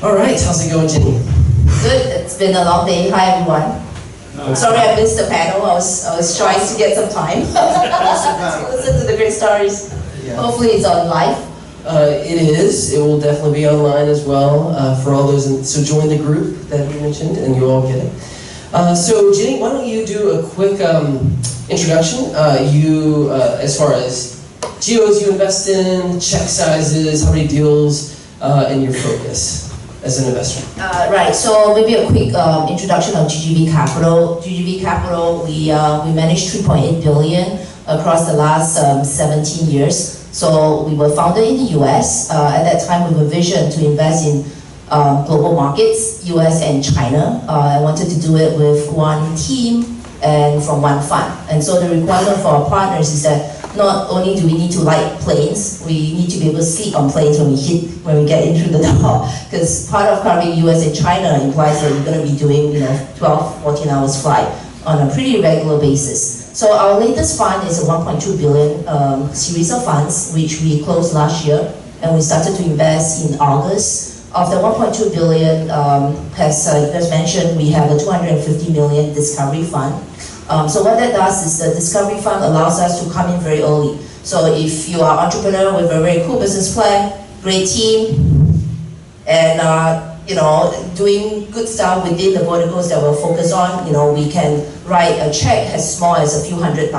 All right, how's it going, Jenny? Good. It's been a long day. Hi, everyone. Sorry I missed the panel. I was trying to get some time to listen to the great stories. Yeah. Hopefully it's on live. It is. It will definitely be online as well for all those. So join the group that we mentioned, and you all get it. So Jenny, why don't you do a quick introduction? As far as geos you invest in, check sizes, how many deals, and your focus as an investor. Right. So maybe a quick introduction of GGV Capital. GGV Capital, we managed 3.8 billion across the last 17 years. So we were founded in the US at that time with a vision to invest in global markets, US and China. I wanted to do it with one team and from one fund. And so the requirement for our partners is that not only do we need to like planes, we need to be able to sleep on planes when we get into the door. Because part of covering US and China implies that you're going to be doing 12, 14 hours flight on a pretty regular basis. So our latest fund is a 1.2 billion series of funds, which we closed last year, and we started to invest in August. Of the 1.2 billion, as you guys mentioned, we have a 250 million discovery fund. So what that does is the discovery fund allows us to come in very early. So if you are an entrepreneur with a very cool business plan, great team, and doing good stuff within the verticals that we'll focus on, we can write a check as small as a few $100,000,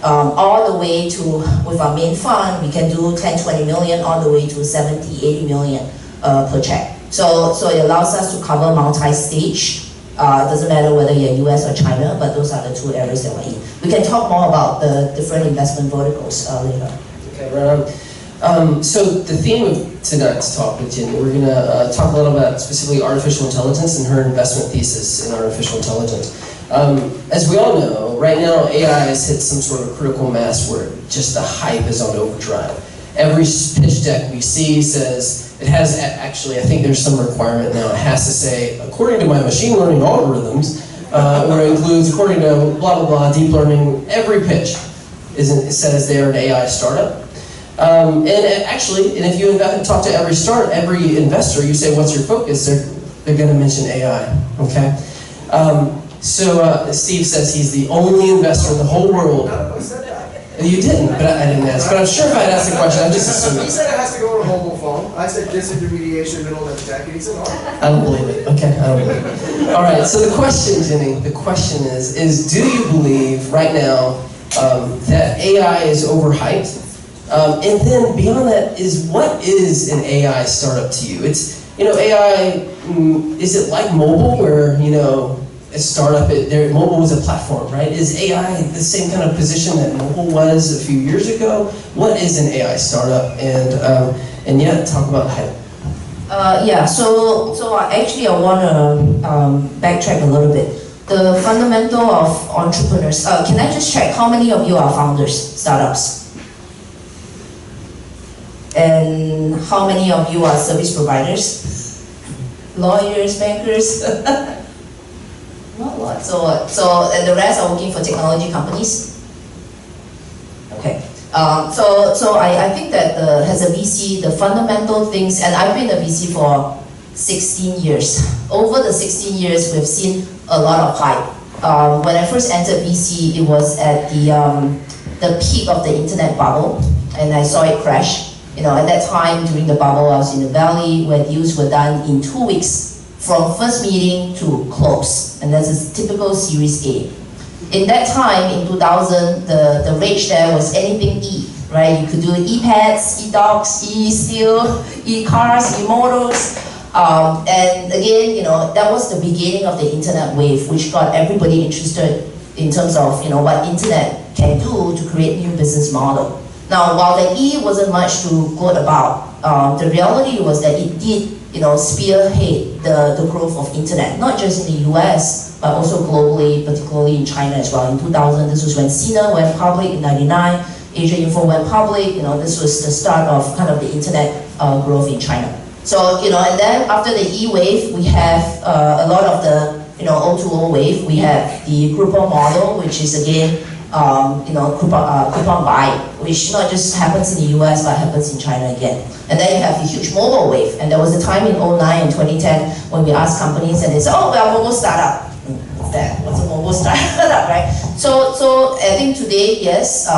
all the way to, with our main fund, we can do 10, 20 million, all the way to 70, 80 million per check. So it allows us to cover multi-stage. Doesn't matter whether you're US or China, but those are the two areas that we're in. We can talk more about the different investment verticals later. Okay, right on. So the theme of tonight's talk with Jenny, we're going to talk a little about specifically artificial intelligence and her investment thesis in artificial intelligence. As we all know, right now AI has hit some sort of critical mass where just the hype is on overdrive. Every pitch deck we see says, it has actually, I think there's some requirement now, it has to say, according to my machine learning algorithms, or it includes according to blah, blah, blah, deep learning, every pitch it says they're an AI startup. And if you talk to every investor, you say, what's your focus? They're going to mention AI, okay? So Steve says he's the only investor in the whole world. You didn't, but I didn't ask. But I'm sure if I had asked the question, I'm just assuming. He said it has to go to a mobile phone. I said disintermediation, middle of the tech, and he said, oh. I don't believe it. Okay, I don't believe it. All right, so the question, Jenny, is do you believe right now that AI is overhyped? And then beyond that what is an AI startup to you? It's, AI, is it like mobile where, a startup, mobile was a platform, right? Is AI the same kind of position that mobile was a few years ago? What is an AI startup? And yeah, talk about hype. So actually I want to backtrack a little bit. The fundamental of entrepreneurs, can I just check how many of you are founders, startups? And how many of you are service providers? Lawyers, bankers? Not a lot. So and the rest are working for technology companies? Okay. So I think that as a VC, the fundamental things, and I've been a VC for 16 years. Over the 16 years, we've seen a lot of hype. When I first entered VC, it was at the peak of the internet bubble, and I saw it crash. At that time, during the bubble, I was in the Valley where deals were done in 2 weeks, from first meeting to close, and that's a typical Series A. In that time, in 2000, the rage there was anything E, right? You could do e-pads, e-dogs, e-steel, e-cars, e-motors. And again, that was the beginning of the internet wave, which got everybody interested in terms of, what internet can do to create new business model. Now, while the E wasn't much to quote about, the reality was that it did, spearhead the growth of internet, not just in the US, but also globally, particularly in China as well. In 2000, this was when Sina went public. In 99, Asia Info went public. This was the start of kind of the internet growth in China. So, and then after the E wave, we have a lot of the, O2O wave. We have the Groupon model, which is again, coupon buy, which not just happens in the US, but happens in China again. And then you have the huge mobile wave. And there was a time in 2009 and 2010 when we asked companies and they said, oh, well, mobile startup. What's that? What's a mobile startup, right? So I think today, yes,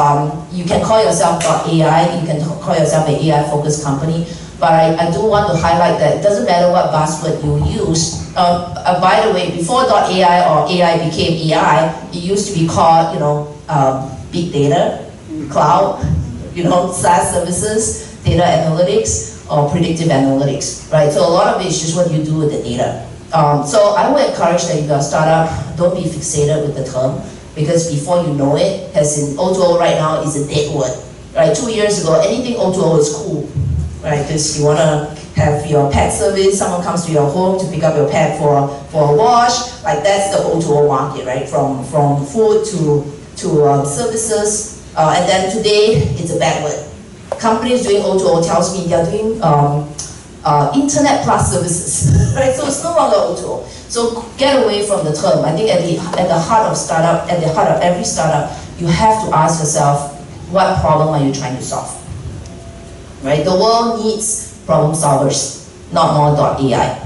you can call yourself .ai, you can call yourself an AI-focused company, but I do want to highlight that it doesn't matter what buzzword you use. By the way, before .ai or AI became AI, it used to be called, big data, cloud, SaaS services, data analytics, or predictive analytics, right? So a lot of it is just what you do with the data. So I would encourage that if you're a startup, don't be fixated with the term, because before you know it, as in O2O right now is a dead word, right? 2 years ago, anything O2O is cool, right? Because you want to have your pet service, someone comes to your home to pick up your pet for a wash, like that's the O2O market, right? From food to services, and then today it's a bad word. Companies doing O2O tells me they're doing internet plus services, right? So it's no longer O2O. So get away from the term. I think at the heart of startup, at the heart of every startup, you have to ask yourself, what problem are you trying to solve? Right? The world needs problem solvers, not more .ai.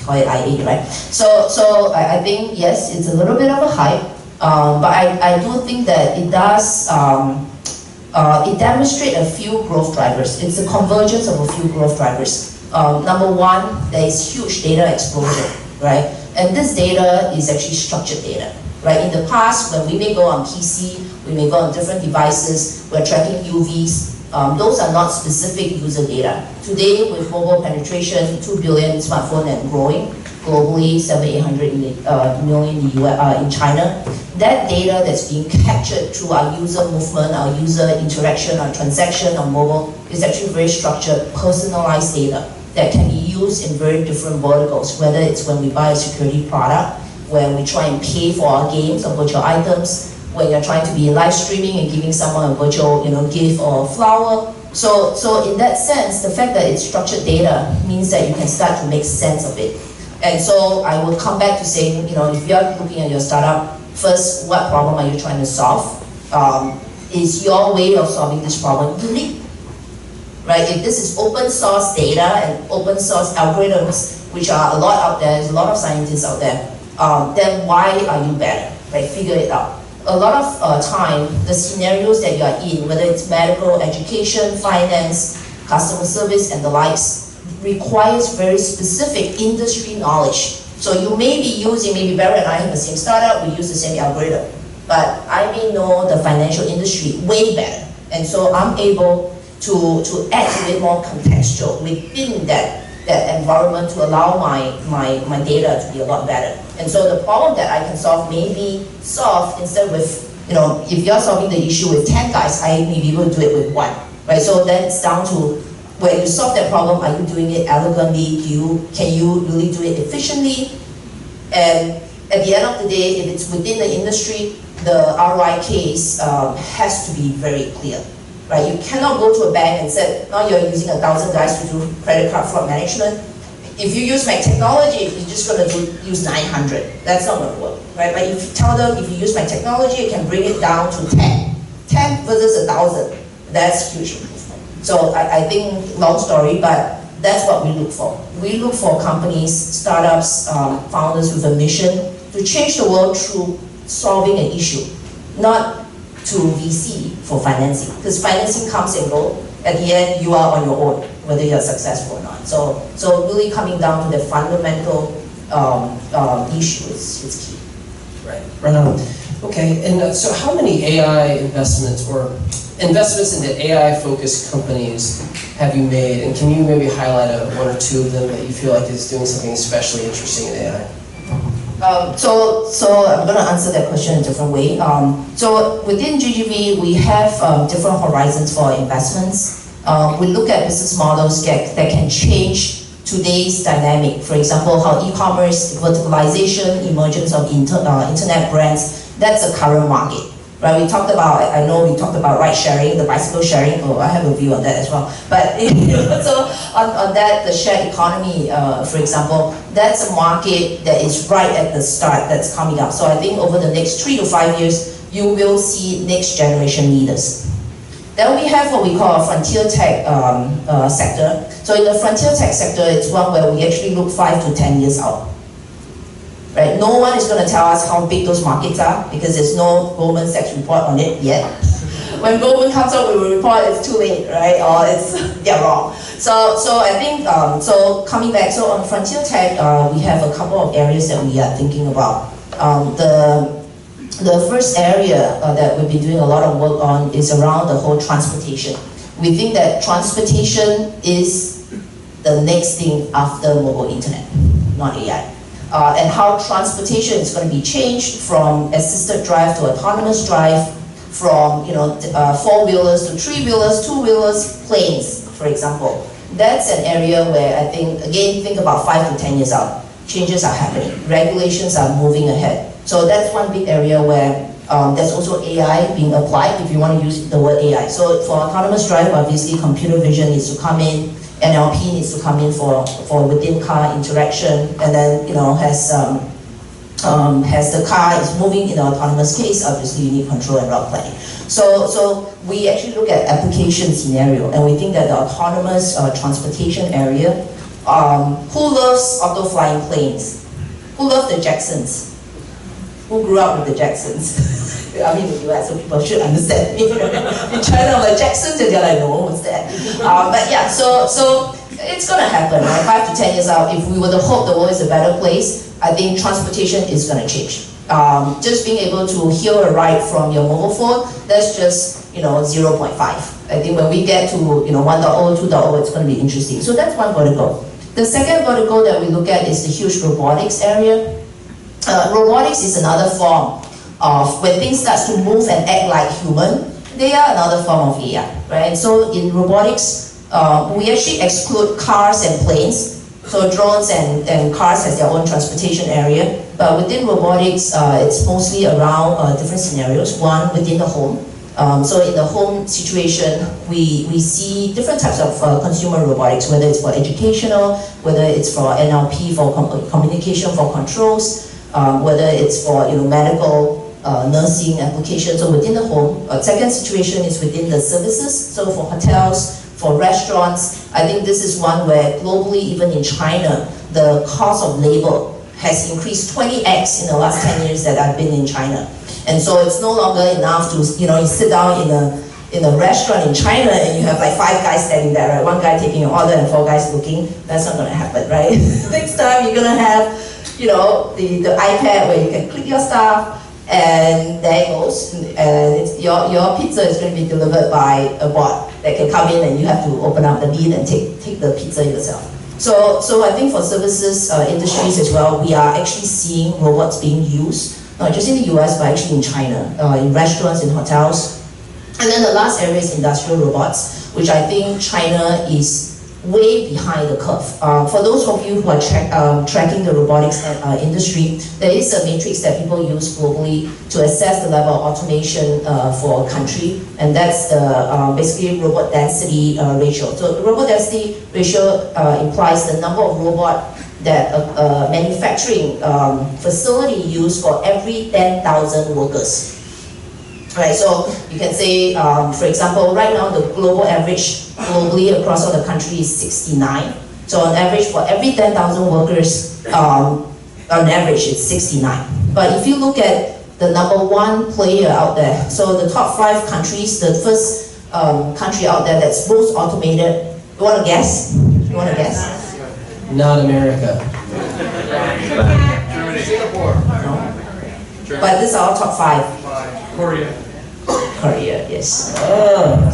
Call it IA, right? So I think yes, it's a little bit of a hype, but I do think that it does. It demonstrates a few growth drivers. It's a convergence of a few growth drivers. Number one, there is huge data explosion, right? And this data is actually structured data, right? In the past, when we may go on PC, we may go on different devices, we're tracking UVs. Those are not specific user data. Today, with mobile penetration, 2 billion smartphones and growing, globally, 700-800 million in China. That data that's being captured through our user movement, our user interaction, our transaction on mobile is actually very structured, personalized data that can be used in very different verticals, whether it's when we buy a security product, when we try and pay for our games or virtual items, when you're trying to be live streaming and giving someone a virtual gift or a flower. So in that sense, the fact that it's structured data means that you can start to make sense of it. And so I will come back to saying, if you're looking at your startup, first, what problem are you trying to solve? Is your way of solving this problem unique? Right? If this is open source data and open source algorithms, which are a lot out there, there's a lot of scientists out there, then why are you better? Right? Figure it out. A lot of time, the scenarios that you are in, whether it's medical, education, finance, customer service, and the likes, requires very specific industry knowledge. So you may be using, maybe Barrett and I have the same startup, we use the same algorithm, but I may know the financial industry way better. And so I'm able to add a bit more contextual within that environment to allow my data to be a lot better. And so the problem that I can solve may be solved instead with, if you're solving the issue with 10 guys, I may be able to do it with 1, right? So then it's down to, when you solve that problem, are you doing it elegantly? Can you really do it efficiently? And at the end of the day, if it's within the industry, the ROI case has to be very clear, right? You cannot go to a bank and say, now you're using 1,000 guys to do credit card fraud management. If you use my technology, you're just going to use 900. That's not going to work, right? But if you tell them, if you use my technology, you can bring it down to 10. 10 versus 1,000, that's huge improvement. So I think, long story, but that's what we look for. We look for companies, startups, founders with a mission to change the world through solving an issue, not to VC for financing. Because financing comes and goes. At the end, you are on your own, whether you're successful or not. So really coming down to the fundamental issue is key. Right on. Okay, and so how many AI investments or investments into AI-focused companies have you made? And can you maybe highlight one or two of them that you feel like is doing something especially interesting in AI? So I'm going to answer that question in a different way. So within GGV, we have different horizons for investments. We look at business models that can change today's dynamic. For example, how e-commerce, verticalization, emergence of internet brands, that's a current market. Right, we talked about, I know we talked about ride sharing, the bicycle sharing, I have a view on that as well. But so on that, the shared economy, for example, that's a market that is right at the start that's coming up. So I think over the next 3 to 5 years, you will see next generation leaders. Then we have what we call a frontier tech sector. So in the frontier tech sector, it's one where we actually look 5 to 10 years out. Right? No one is going to tell us how big those markets are because there's no Goldman Sachs report on it yet. When Goldman comes out with a report, it's too late, right? Or they're wrong. So I think, so coming back, so on frontier tech, we have a couple of areas that we are thinking about. The first area that we've been doing a lot of work on is around the whole transportation. We think that transportation is the next thing after mobile internet, not AI. And how transportation is going to be changed from assisted drive to autonomous drive, from four-wheelers to three-wheelers, two-wheelers, planes, for example. That's an area where I think, again, think about 5 to 10 years out. Changes are happening. Regulations are moving ahead. So that's one big area where there's also AI being applied, if you want to use the word AI. So for autonomous drive, obviously computer vision needs to come in, NLP needs to come in for within car interaction, and then as the car is moving in an autonomous case, obviously you need control and route planning. So we actually look at application scenario, and we think that the autonomous transportation area, who loves auto-flying planes? Who loves the Jacksons? Who grew up with the Jacksons? I mean, in the US, so people should understand me. In China, I'm like, Jacksons, and they're like, no, what's that? But yeah, so it's gonna happen, right? 5 to 10 years out, if we were to hope the world is a better place, I think transportation is gonna change. Just being able to hail a ride from your mobile phone, that's just 0.5. I think when we get to 1.0, 2.0, it's gonna be interesting. So that's one vertical. The second vertical that we look at is the huge robotics area. Robotics is another form of when things start to move and act like human, they are another form of AI, right? So in robotics, we actually exclude cars and planes. So drones and cars has their own transportation area. But within robotics, it's mostly around different scenarios. One, within the home. So in the home situation, we see different types of consumer robotics, whether it's for educational, whether it's for NLP, for communication, for controls, whether it's for medical, nursing applications, so within the home. Second situation is within the services, so for hotels, for restaurants. I think this is one where globally, even in China, the cost of labor has increased 20x in the last 10 years that I've been in China. And so it's no longer enough to, you sit down in a restaurant in China and you have like 5 guys standing there, right? 1 guy taking your order and 4 guys looking. That's not gonna happen, right? Next time you're gonna have the iPad where you can click your stuff, and there it goes. And your pizza is going to be delivered by a bot that can come in and you have to open up the lid and take the pizza yourself. So I think for services industries as well, we are actually seeing robots being used, not just in the US, but actually in China, in restaurants, in hotels. And then the last area is industrial robots, which I think China is way behind the curve. For those of you who are tracking the robotics industry, there is a matrix that people use globally to assess the level of automation for a country, and that's the basically robot density ratio. So the robot density ratio implies the number of robot that a manufacturing facility use for every 10,000 workers. Right, so you can say, for example, right now the global average globally across all the country is 69. So on average, for every 10,000 workers, on average it's 69. But if you look at the number 1 player out there, so the top 5 countries, the first country out there that's most automated, you want to guess? You want to guess? Not America. Germany. Singapore. No. But these are all top 5. Korea. Korea, yes.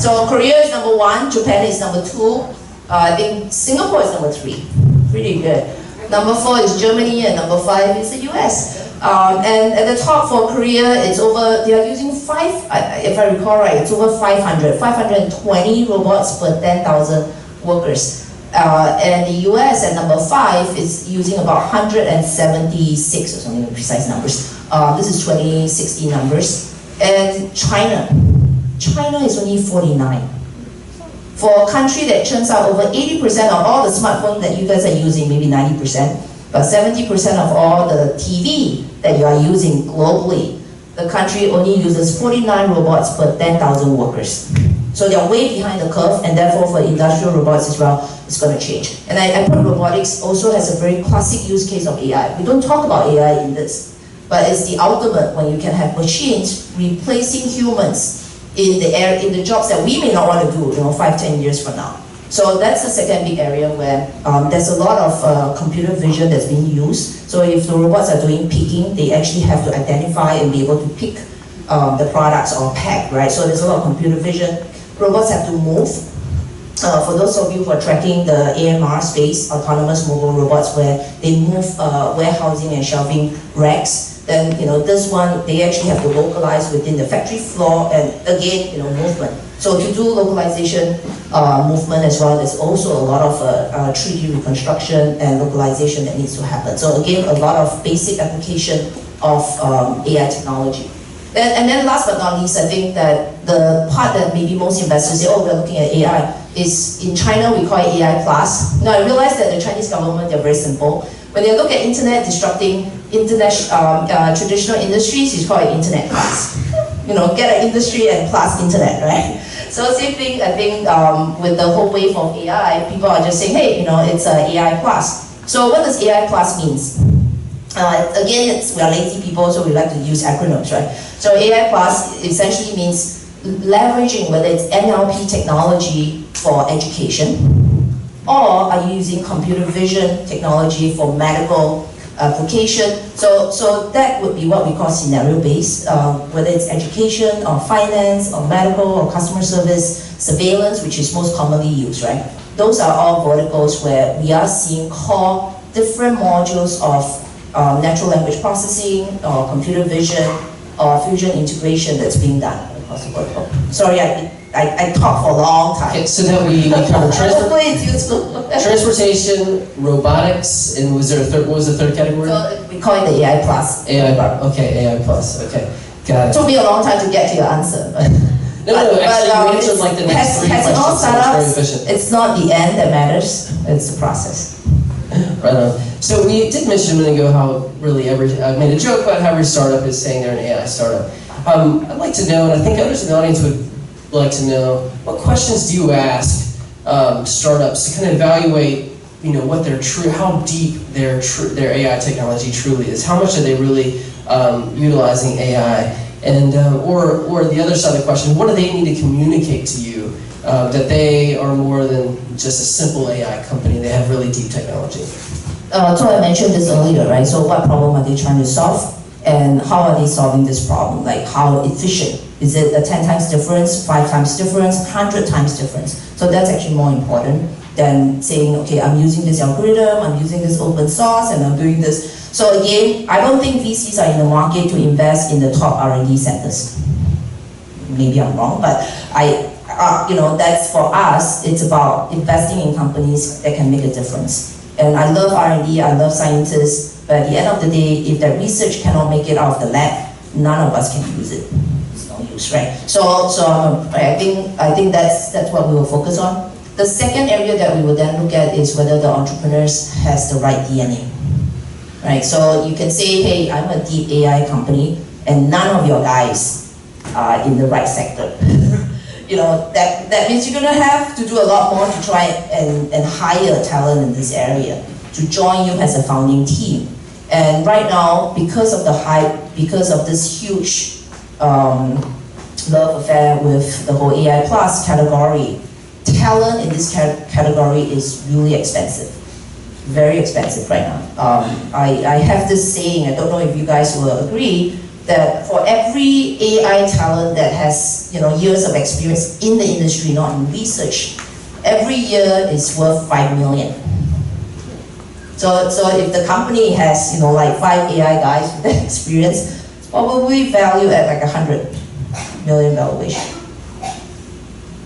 So Korea is number 1, Japan is number 2, I think Singapore is number 3. Pretty good. Number 4 is Germany, and number 5 is the US. And at the top for Korea, it's over, they are using if I recall right, it's over 520 robots per 10,000 workers. And the US at number 5 is using about 176 or something, precise numbers. This is 2016 numbers. And China is only 49. For a country that churns out over 80% of all the smartphones that you guys are using, maybe 90%, but 70% of all the TV that you are using globally, the country only uses 49 robots per 10,000 workers. So they're way behind the curve, and therefore for industrial robots as well, it's going to change. And I put robotics also has a very classic use case of AI. We don't talk about AI in this, but it's the ultimate when you can have machines replacing humans in the jobs that we may not want to do, 5-10 years from now. So that's the second big area where there's a lot of computer vision that's being used. So if the robots are doing picking, they actually have to identify and be able to pick the products or pack, right? So there's a lot of computer vision. Robots have to move. For those of you who are tracking the AMR space, autonomous mobile robots, where they move warehousing and shelving racks, then this one, they actually have to localize within the factory floor and again, movement. So to do localization movement as well, there's also a lot of 3D reconstruction and localization that needs to happen. So again, a lot of basic application of AI technology. And then last but not least, I think that the part that maybe most investors say, oh, we're looking at AI, is in China, we call it AI plus. Now I realize that the Chinese government, they're very simple. When they look at internet disrupting traditional industries, it's called internet plus. Get an industry and plus internet, right? So same thing, I think, with the whole wave of AI, people are just saying, hey, it's AI plus. So what does AI plus means? Again, we are lazy people, so we like to use acronyms, right? So AI plus essentially means leveraging whether it's NLP technology for education, or are you using computer vision technology for medical application? So that would be what we call scenario-based, whether it's education or finance or medical or customer service, surveillance, which is most commonly used, right? Those are all verticals where we are seeing core different modules of natural language processing or computer vision or fusion integration that's being done across the vertical. Sorry, I talk for a long time. Okay, so now we covered Hopefully it's useful. transportation, robotics, and was there a third? What was the third category? So we call it the AI plus. AI. Okay, AI plus. Okay, got it. Took me a long time to get to your answer. But No, actually, you answered like the next three questions, all so it's very startups, efficient. it's not the end that matters, it's the process. Right on. So we did mention a minute ago how really I made a joke about how every startup is saying they're an AI startup. I'd like to know, and I think others in the audience would like to know, what questions do you ask startups to kind of evaluate, what their how deep their AI technology truly is? How much are they really utilizing AI? And or the other side of the question, what do they need to communicate to you that they are more than just a simple AI company? They have really deep technology. So I mentioned this earlier, right? So what problem are they trying to solve? And how are they solving this problem? Like how efficient? Is it a 10 times difference, 5 times difference, 100 times difference? So that's actually more important than saying, okay, I'm using this algorithm, I'm using this open source, and I'm doing this. So again, I don't think VCs are in the market to invest in the top R&D centers. Maybe I'm wrong, but that's for us, it's about investing in companies that can make a difference. And I love R&D, I love scientists, but at the end of the day, if that research cannot make it out of the lab, none of us can use it. It's no use, right? So I think that's what we will focus on. The second area that we will then look at is whether the entrepreneurs has the right DNA, right? So you can say, hey, I'm a deep AI company, and none of your guys are in the right sector. That means you're gonna have to do a lot more to try and hire talent in this area to join you as a founding team. And right now, because of the hype, because of this huge love affair with the whole AI plus category, talent in this category is really expensive. Very expensive right now. I have this saying, I don't know if you guys will agree, that for every AI talent that has years of experience in the industry, not in research, every year is worth 5 million. So if the company has like 5 AI guys with that experience, it's probably valued at like 100 million valuation.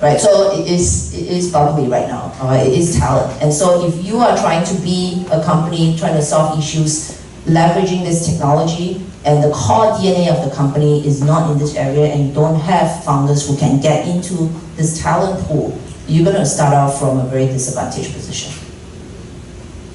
Right, so it is bubbly right now. It is talent, and so if you are trying to be a company trying to solve issues, leveraging this technology, and the core DNA of the company is not in this area, and you don't have founders who can get into this talent pool, you're going to start off from a very disadvantaged position.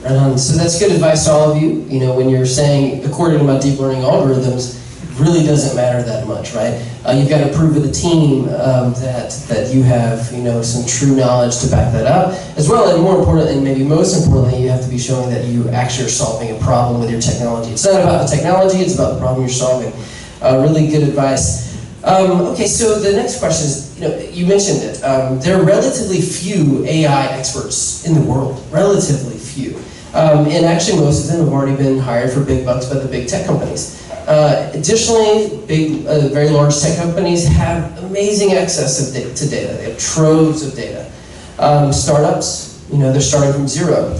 Right on. So that's good advice to all of you. When you're saying, according to my deep learning algorithms, really doesn't matter that much, right? You've got to prove to the team that you have, some true knowledge to back that up, as well, and more importantly, and maybe most importantly, you have to be showing that you actually are solving a problem with your technology. It's not about the technology, it's about the problem you're solving. Really good advice. Okay, so the next question is, you mentioned it. There are relatively few AI experts in the world, relatively few. And actually most of them have already been hired for big bucks by the big tech companies. Additionally, very large tech companies have amazing access to data. They have troves of data. Startups, they're starting from zero.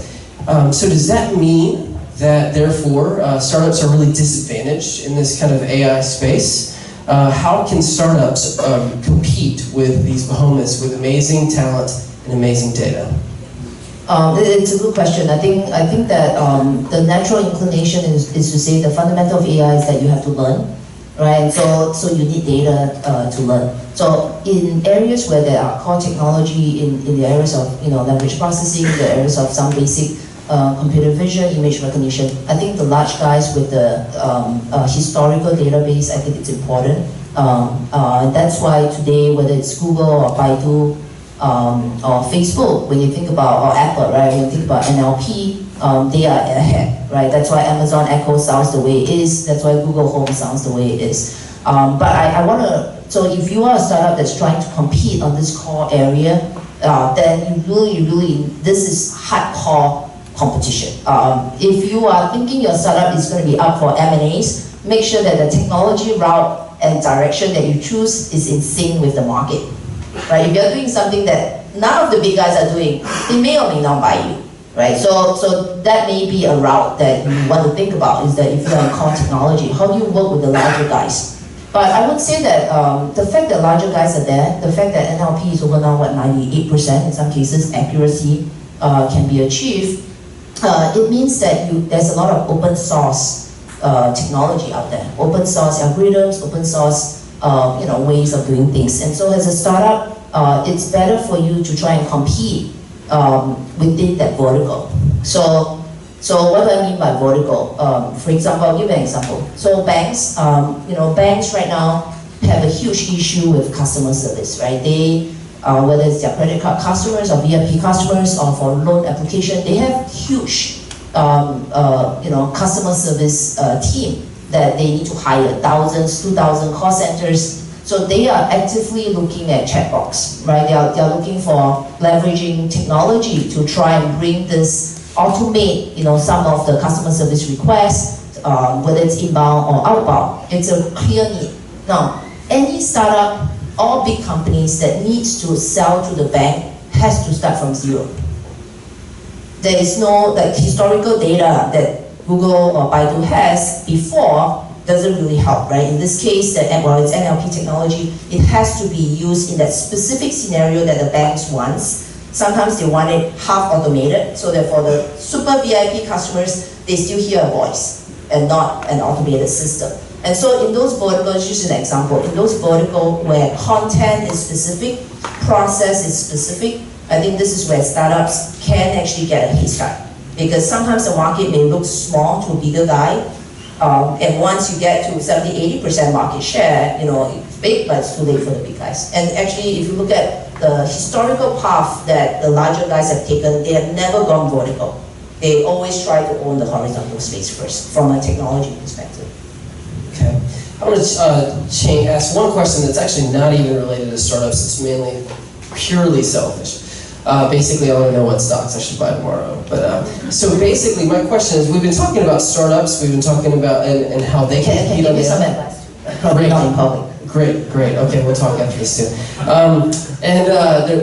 So does that mean that therefore startups are really disadvantaged in this kind of AI space? How can startups compete with these behemoths with amazing talent and amazing data? It's a good question. I think that the natural inclination is to say the fundamental of AI is that you have to learn, right? So you need data to learn. So in areas where there are core technology, in the areas of language processing, the areas of some basic computer vision, image recognition, I think the large guys with the historical database, I think it's important. That's why today, whether it's Google or Baidu, or Facebook, when you think about, or Apple, right? When you think about NLP, they are ahead, right? That's why Amazon Echo sounds the way it is. That's why Google Home sounds the way it is. But I want to, so if you are a startup that's trying to compete on this core area, then you really, this is hardcore competition. If you are thinking your startup is going to be up for M&As, make sure that the technology route and direction that you choose is in sync with the market. Right? If you're doing something that none of the big guys are doing, they may or may not buy you. Right? So that may be a route that you want to think about, is that if you're in core technology, how do you work with the larger guys? But I would say that the fact that larger guys are there, the fact that NLP is over now, 98% in some cases, accuracy can be achieved, it means that there's a lot of open source technology out there. Open source algorithms, open source ways of doing things. And so as a startup, it's better for you to try and compete within that vertical. So what do I mean by vertical? For example, I'll give you an example. So banks, banks right now have a huge issue with customer service, right? They, whether it's their credit card customers or VIP customers or for loan application, they have huge, customer service team that they need to hire, 1,000s, 2,000 call centers. So they are actively looking at chatbots, right? They are looking for leveraging technology to try and bring this, automate, some of the customer service requests, whether it's inbound or outbound. It's a clear need. Now, any startup, all big companies that needs to sell to the bank has to start from zero. There is no historical data that Google or Baidu has before doesn't really help, right? In this case, it's NLP technology, it has to be used in that specific scenario that the banks wants. Sometimes they want it half automated, so that for the super VIP customers, they still hear a voice and not an automated system. And so in those verticals, just an example, in those verticals where content is specific, process is specific, I think this is where startups can actually get a head start. Because sometimes the market may look small to a bigger guy, and once you get to 70-80% market share, it's big, but it's too late for the big guys. And actually, if you look at the historical path that the larger guys have taken, they have never gone vertical. They always try to own the horizontal space first, from a technology perspective. Okay. I want to ask one question that's actually not even related to startups. It's mainly purely selfish. Basically, I want to know what stocks I should buy tomorrow. But so basically, my question is: we've been talking about startups. We've been talking about and how they can compete on give you some advice too. Not in public. Great. Okay, we'll talk after this too.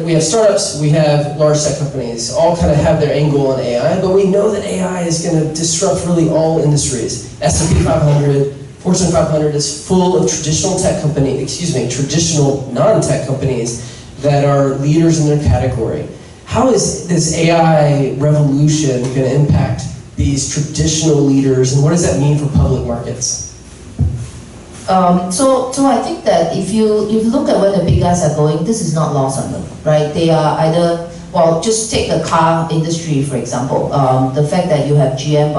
We have startups. We have large tech companies. All kind of have their angle on AI, but we know that AI is going to disrupt really all industries. S&P 500. Fortune 500 is full of traditional non-tech companies that are leaders in their category. How is this AI revolution going to impact these traditional leaders, and what does that mean for public markets? So I think that if you look at where the big guys are going, this is not lost on them, right? They are either, just take the car industry, for example. The fact that you have GM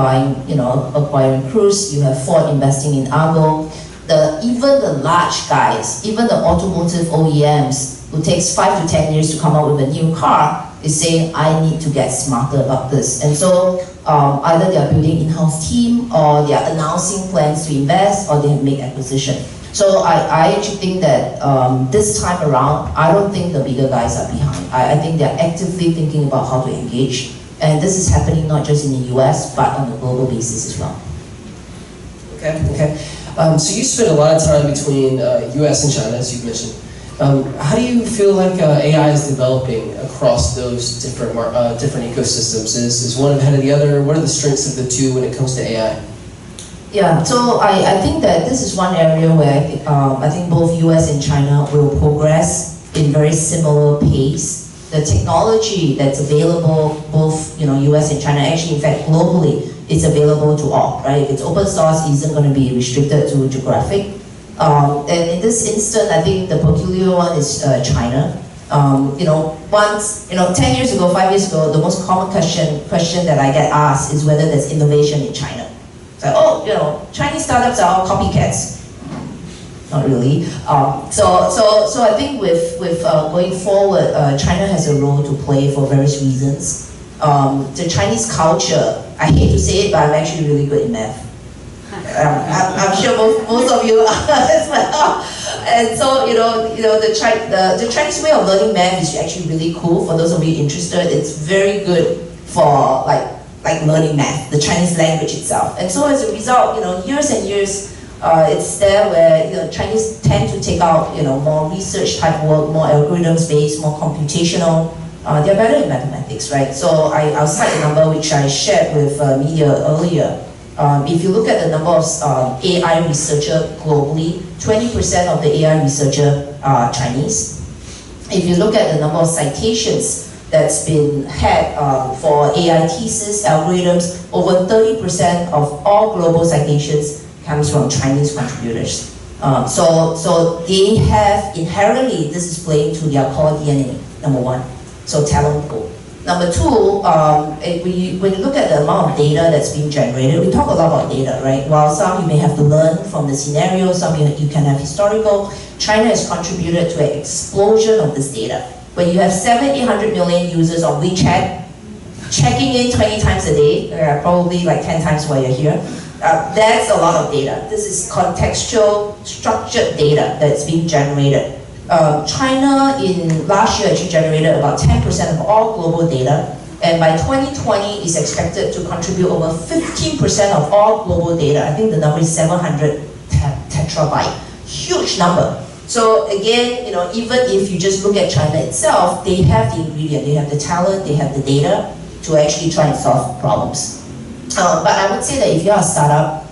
acquiring Cruise, you have Ford investing in Argo, even the large guys, even the automotive OEMs, who takes 5 to 10 years to come out with a new car, is saying, I need to get smarter about this. And so either they are building in-house team, or they are announcing plans to invest, or they make acquisition. So I actually think that this time around, I don't think the bigger guys are behind. I think they're actively thinking about how to engage. And this is happening not just in the US, but on a global basis as well. Okay. So you spend a lot of time between US and China, as you've mentioned. How do you feel like AI is developing across those different ecosystems? Is one ahead of the other? What are the strengths of the two when it comes to AI? Yeah, so I think that this is one area where I think both US and China will progress in very similar pace. The technology that's available, both US and China, actually in fact globally, is available to all, right? If it's open source, it isn't going to be restricted to geographic. And in this instance, I think the peculiar one is China. Once, 10 years ago, 5 years ago, the most common question that I get asked is whether there's innovation in China. It's like, Chinese startups are all copycats. Not really. So I think with going forward, China has a role to play for various reasons. The Chinese culture, I hate to say it, but I'm actually really good in math. I'm sure most of you are as well. And so, the Chinese way of learning math is actually really cool. For those of you interested, it's very good for like learning math, the Chinese language itself. And so as a result, years and years, it's there where Chinese tend to take out more research type work, more algorithms based, more computational. They're better in mathematics, right? So I'll cite a number which I shared with media earlier. If you look at the number of AI researchers globally, 20% of the AI researchers are Chinese. If you look at the number of citations that's been had for AI thesis algorithms, over 30% of all global citations comes from Chinese contributors. So they have inherently, this is playing to their core DNA, number one. So talent pool. Number two, when you look at the amount of data that's being generated, we talk a lot about data, right? While some you may have to learn from the scenario, some you can have historical, China has contributed to an explosion of this data. When you have 700-800 million users on WeChat, checking in 20 times a day, probably like 10 times while you're here, that's a lot of data. This is contextual, structured data that's being generated. China in last year actually generated about 10% of all global data, and by 2020 is expected to contribute over 15% of all global data. I think the number is 700 terabyte, huge number. So again, even if you just look at China itself, they have the ingredient, they have the talent, they have the data to actually try and solve problems. But I would say that if you're a startup,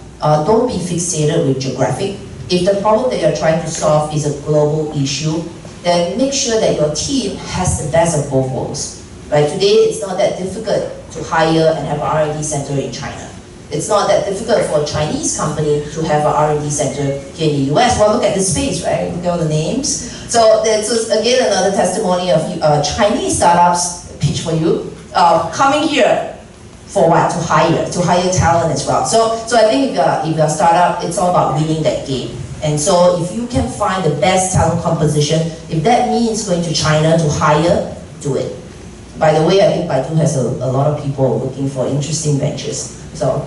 don't be fixated with geographic. If the problem that you're trying to solve is a global issue, then make sure that your team has the best of both worlds. Right? Today, it's not that difficult to hire and have an R&D center in China. It's not that difficult for a Chinese company to have an R&D center here in the US. Well, look at this space, right? Look at all the names. So that's again another testimony of Chinese startups, pitch for you, coming here for what? To hire talent as well. So I think if you're a startup, it's all about winning that game. And so if you can find the best talent composition, if that means going to China to hire, do it. By the way, I think Baidu has a lot of people looking for interesting ventures. So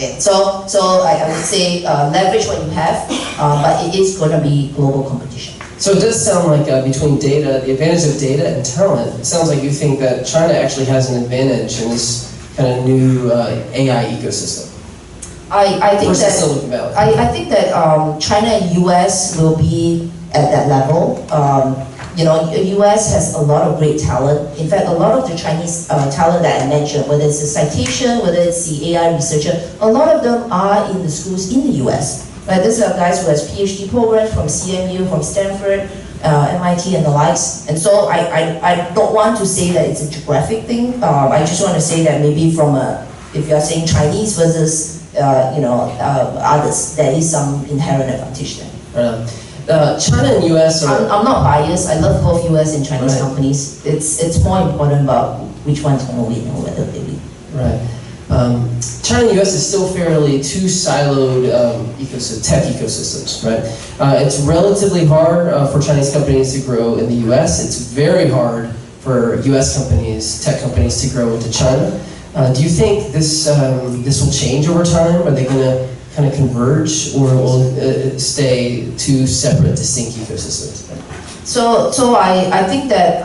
I would say leverage what you have, but it is going to be global competition. So it does sound like between data, the advantage of data and talent, it sounds like you think that China actually has an advantage in this kind of new AI ecosystem. I think that Silicon Valley? I think that China and US will be at that level. US has a lot of great talent. In fact, a lot of the Chinese talent that I mentioned, whether it's the citation, whether it's the AI researcher, a lot of them are in the schools in the US. Right? These are guys who has PhD programs from CMU, from Stanford, MIT and the likes. And so I don't want to say that it's a geographic thing. I just want to say that maybe from if you're saying Chinese versus others, there is some inherent advantage there. China and US are... I'm not biased. I love both US and Chinese Right. companies. It's more important about which one's going to win or whether they win. Right. China and the US is still fairly two siloed tech ecosystems, right? It's relatively hard for Chinese companies to grow in the US. It's very hard for US companies, tech companies, to grow into China. Do you think this will change over time? Are they going to kind of converge, or will it stay two separate, distinct ecosystems? So I think that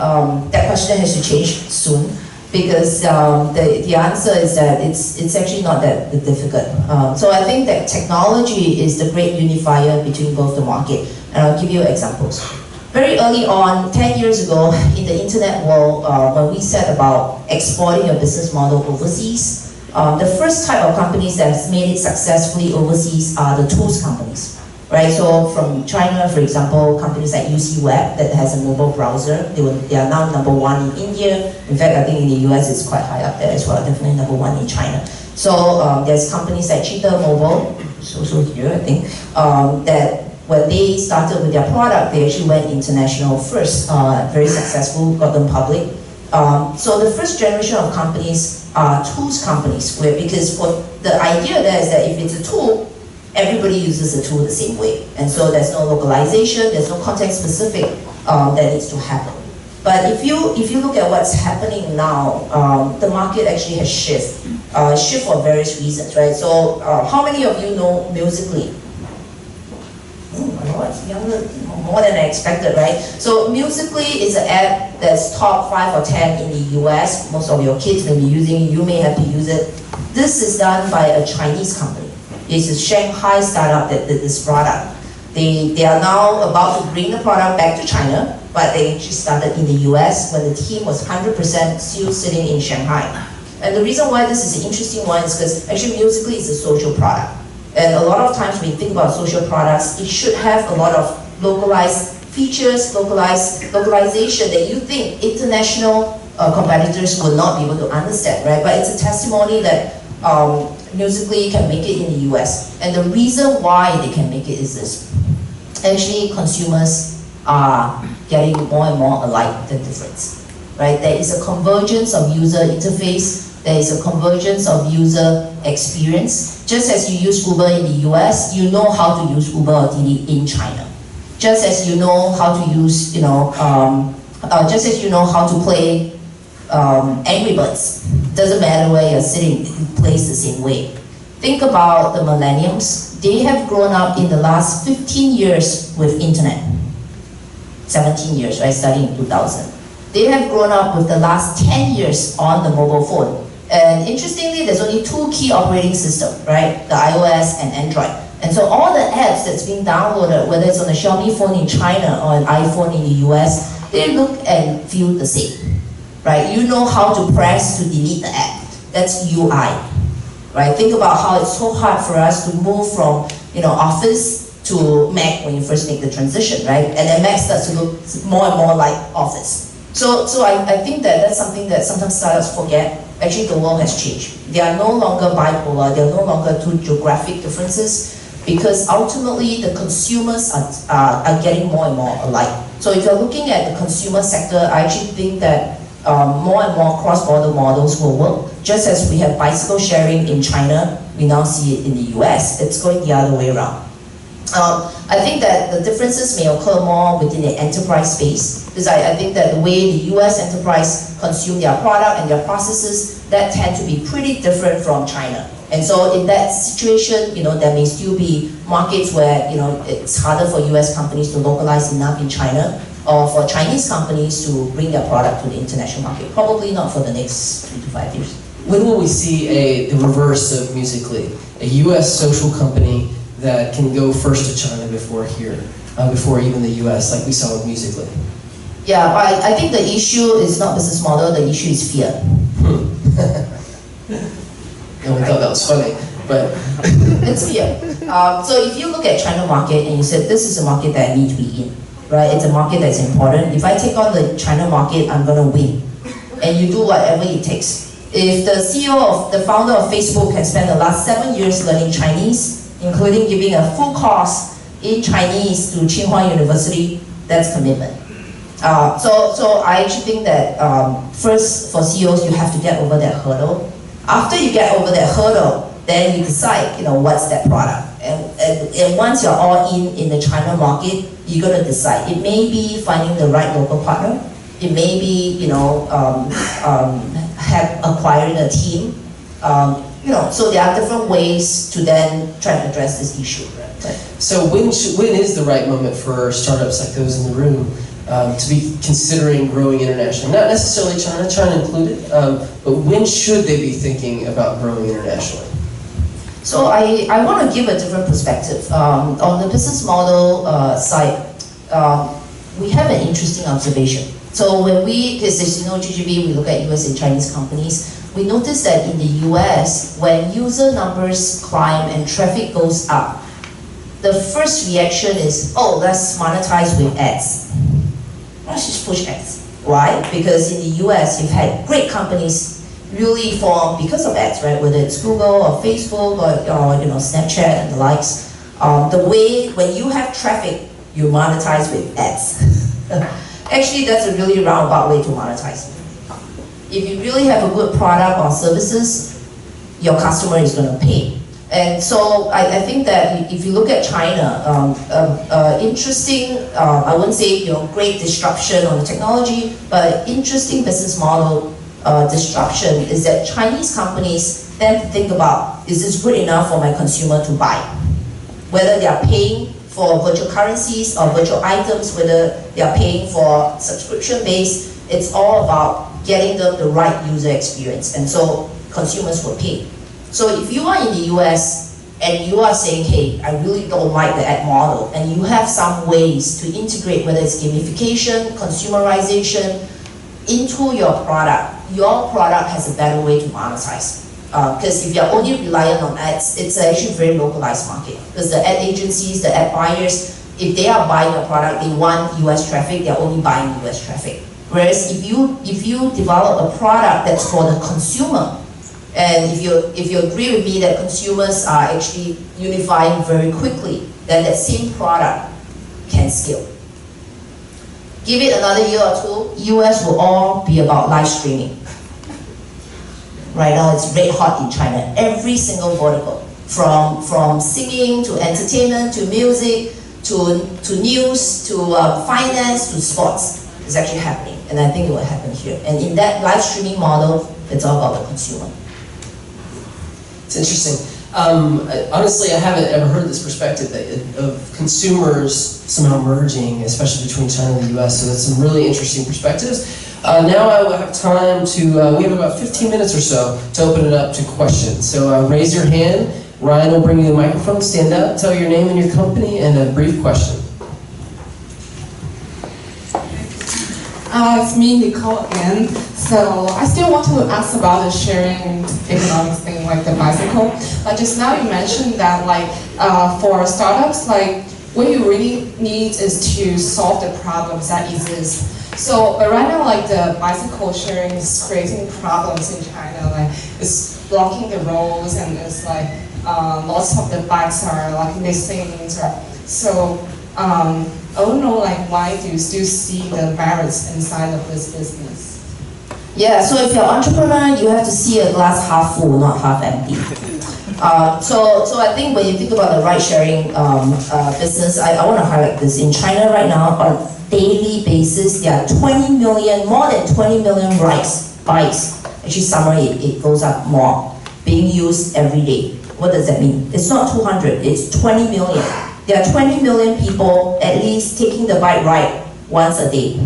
that question has to change soon, because the answer is that it's actually not that difficult. So I think that technology is the great unifier between both the market, and I'll give you examples. Very early on, 10 years ago, in the internet world, when we said about exporting a business model overseas, the first type of companies that has made it successfully overseas are the tools companies. Right, so from China, for example, companies like UC Web that has a mobile browser, they are now number one in India. In fact, I think in the US it's quite high up there as well, definitely number one in China. So there's companies like Cheetah Mobile, so here I think, that when they started with their product, they actually went international first, very successful, got them public. So the first generation of companies are tools companies, because for the idea there is that if it's a tool, everybody uses the tool the same way. And so there's no localization, there's no context specific that needs to happen. But if you look at what's happening now, the market actually has shift for various reasons, right? So how many of you know Musical.ly? It's younger, more than I expected, right? So Musical.ly is an app that's top 5 or 10 in the US. Most of your kids may be using it, you may have to use it. This is done by a Chinese company. It's a Shanghai startup that did this product. They are now about to bring the product back to China, but they actually started in the US when the team was 100% still sitting in Shanghai. And the reason why this is an interesting one is because actually Musical.ly is a social product. And a lot of times when you think about social products, it should have a lot of localized features, localization that you think international competitors will not be able to understand, right? But it's a testimony that Musical.ly can make it in the US. And the reason why they can make it is this. Actually, consumers are getting more and more alike than different, right? There is a convergence of user interface. There is a convergence of user experience. Just as you use Uber in the US, you know how to use Uber or Didi in China. Just as you know how to use, just as you know how to play Angry Birds. Doesn't matter where you're sitting, it plays the same way. Think about the millennials. They have grown up in the last 15 years with internet. 17 years, right, starting in 2000. They have grown up with the last 10 years on the mobile phone. And interestingly, there's only two key operating systems, right? The iOS and Android. And so all the apps that's being downloaded, whether it's on a Xiaomi phone in China or an iPhone in the US, they look and feel the same, right? You know how to press to delete the app. That's UI, right? Think about how it's so hard for us to move from, Office to Mac when you first make the transition, right? And then Mac starts to look more and more like Office. So I think that's something that sometimes startups forget. Actually, the world has changed. They are no longer bipolar. They are no longer two geographic differences, because ultimately the consumers are getting more and more alike. So if you're looking at the consumer sector, I actually think that more and more cross-border models will work. Just as we have bicycle sharing in China, we now see it in the US. It's going the other way around. I think that the differences may occur more within the enterprise space, because I think that the way the US enterprise consume their product and their processes, that tend to be pretty different from China. And so in that situation, there may still be markets where, it's harder for US companies to localize enough in China, or for Chinese companies to bring their product to the international market. Probably not for the next 3 to 5 years. When will we see the reverse of Musical.ly? A US social company that can go first to China before even the US, like we saw with Musical.ly? Yeah, I think the issue is not business model, the issue is fear. And we thought that was funny, but... It's fear. So if you look at China market and you said, this is a market that I need to be in, right? It's a market that's important. If I take on the China market, I'm gonna win. And you do whatever it takes. If the founder of Facebook can spend the last 7 years learning Chinese, including giving a full course in Chinese to Tsinghua University, that's commitment. So I actually think that first for CEOs, you have to get over that hurdle. After you get over that hurdle, then you decide, what's that product. And once you're all in the China market, you're going to decide. It may be finding the right local partner. It may be, acquiring a team. So there are different ways to then try to address this issue. Right. So when is the right moment for startups like those in the room to be considering growing internationally? Not necessarily China included, but when should they be thinking about growing internationally? So I want to give a different perspective. On the business model side, we have an interesting observation. So when as GGV, we look at US and Chinese companies, we notice that in the US, when user numbers climb and traffic goes up, the first reaction is, oh, let's monetize with ads. Let's just push ads. Why? Because in the US, you've had great companies really form because of ads, right? Whether it's Google or Facebook or Snapchat and the likes. The way, when you have traffic, you monetize with ads. Actually, that's a really roundabout way to monetize. If you really have a good product or services, your customer is going to pay. And so I think that if you look at China, interesting, I wouldn't say great disruption on the technology, but interesting business model disruption is that Chinese companies tend to think about, is this good enough for my consumer to buy? Whether they are paying for virtual currencies or virtual items, whether they are paying for subscription-based, it's all about getting them the right user experience, and so consumers will pay. So if you are in the US and you are saying, hey, I really don't like the ad model, and you have some ways to integrate, whether it's gamification, consumerization, into your product has a better way to monetize. Because if you're only reliant on ads, it's actually a very localized market. Because the ad agencies, the ad buyers, if they are buying a product, they want US traffic, they're only buying US traffic. Whereas if you develop a product that's for the consumer, and if you agree with me that consumers are actually unifying very quickly, then that same product can scale. Give it another year or two, US will all be about live streaming. Right now it's red hot in China. Every single vertical, from singing to entertainment to music to news to finance to sports, is actually happening. And I think it will happen here. And in that live streaming model, it's all about the consumer. It's interesting. Honestly, I haven't ever heard this perspective of consumers somehow merging, especially between China and the US, so that's some really interesting perspectives. Now I will have time to, we have about 15 minutes or so to open it up to questions. So raise your hand, Ryan will bring you the microphone, stand up, tell your name and your company, and a brief question. It's me, Nicole, again. So I still want to ask about the sharing economics thing, like the bicycle. Just now you mentioned that for startups, what you really need is to solve the problems that exist. So, but right now, the bicycle sharing is creating problems in China. It's blocking the roads, and it's lots of the bikes are missing. So, I don't know why do you still see the merits inside of this business? Yeah, so if you're an entrepreneur, you have to see a glass half full, not half empty. So I think when you think about the ride-sharing business, I want to highlight this. In China right now, on a daily basis, there are more than 20 million bikes. Actually, summer it goes up more, being used every day. What does that mean? It's not 200, it's 20 million. There are 20 million people at least taking the bike ride once a day.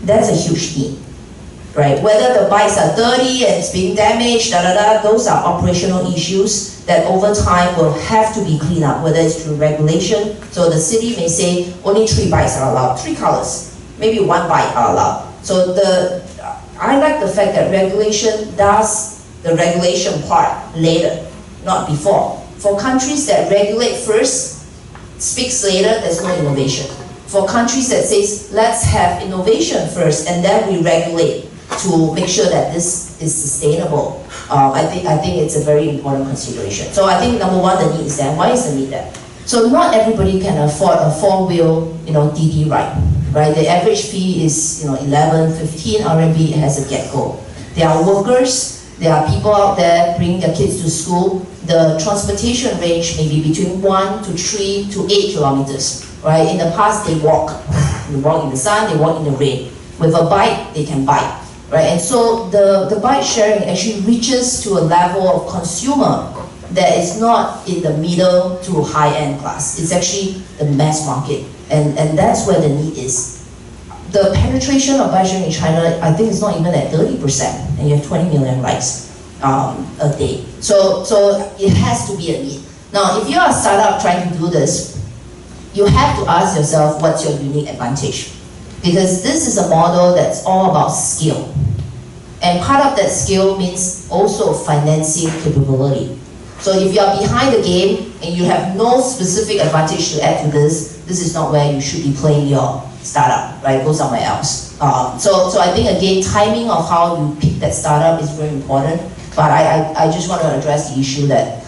That's a huge need, right? Whether the bikes are dirty and it's being damaged, those are operational issues that over time will have to be cleaned up, whether it's through regulation. So the city may say only 3 bikes are allowed, 3 colors, maybe 1 bike are allowed. So I like the fact that regulation does the regulation part later, not before. For countries that regulate first, speaks later, there's no innovation. For countries that says, let's have innovation first and then we regulate to make sure that this is sustainable, I think it's a very important consideration. So I think number one, the need is there. Why is the need there? So not everybody can afford a 4-wheel, DD ride, right? The average fee is, 11, 15 RMB as a get-go. There are workers, There are people out there bringing their kids to school. The transportation range may be between 1 to 3 to 8 kilometers, right? In the past, they walk. They walk in the sun, they walk in the rain. With a bike, they can bike, right? And so the bike sharing actually reaches to a level of consumer that is not in the middle to high-end class. It's actually the mass market, and that's where the need is. The penetration of bike sharing in China, I think, is not even at 30%, and you have 20 million rides a day. So it has to be a need. Now, if you're a startup trying to do this, you have to ask yourself what's your unique advantage. Because this is a model that's all about skill. And part of that skill means also financing capability. So if you are behind the game and you have no specific advantage to add to this is not where you should be playing your startup, right? Go somewhere else. So I think, again, timing of how you pick that startup is very important. But I just want to address the issue that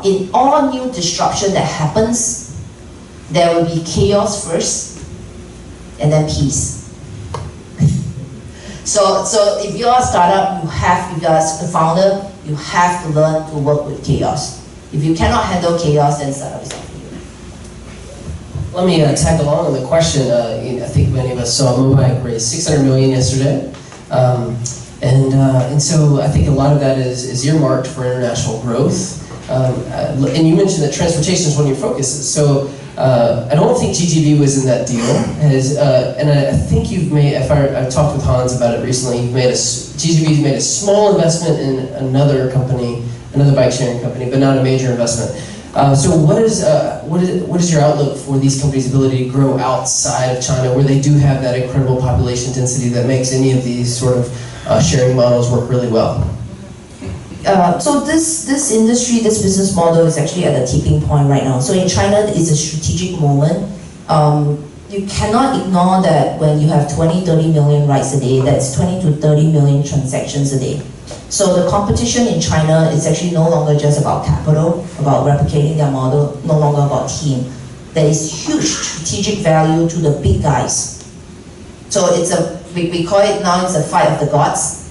in all new disruption that happens, there will be chaos first, and then peace. So if you're a startup, if you're a founder, you have to learn to work with chaos. If you cannot handle chaos, then startup is not for you. Let me tag along on the question. I think many of us saw Mobile raise 600 million yesterday. And so I think a lot of that is earmarked for international growth. And you mentioned that transportation is one of your focuses. So I don't think GGV was in that deal. And I think you've made, I've talked with Hans about it recently, GGV's made a small investment in another company, another bike sharing company, but not a major investment. So what is your outlook for these companies' ability to grow outside of China, where they do have that incredible population density that makes any of these sort of sharing models work really well? So this industry, this business model is actually at a tipping point right now. So in China, it's a strategic moment. You cannot ignore that when you have 20, 30 million rides a day, that's 20 to 30 million transactions a day. So the competition in China is actually no longer just about capital, about replicating their model, no longer about team. There is huge strategic value to the big guys. So we call it now, it's a fight of the gods,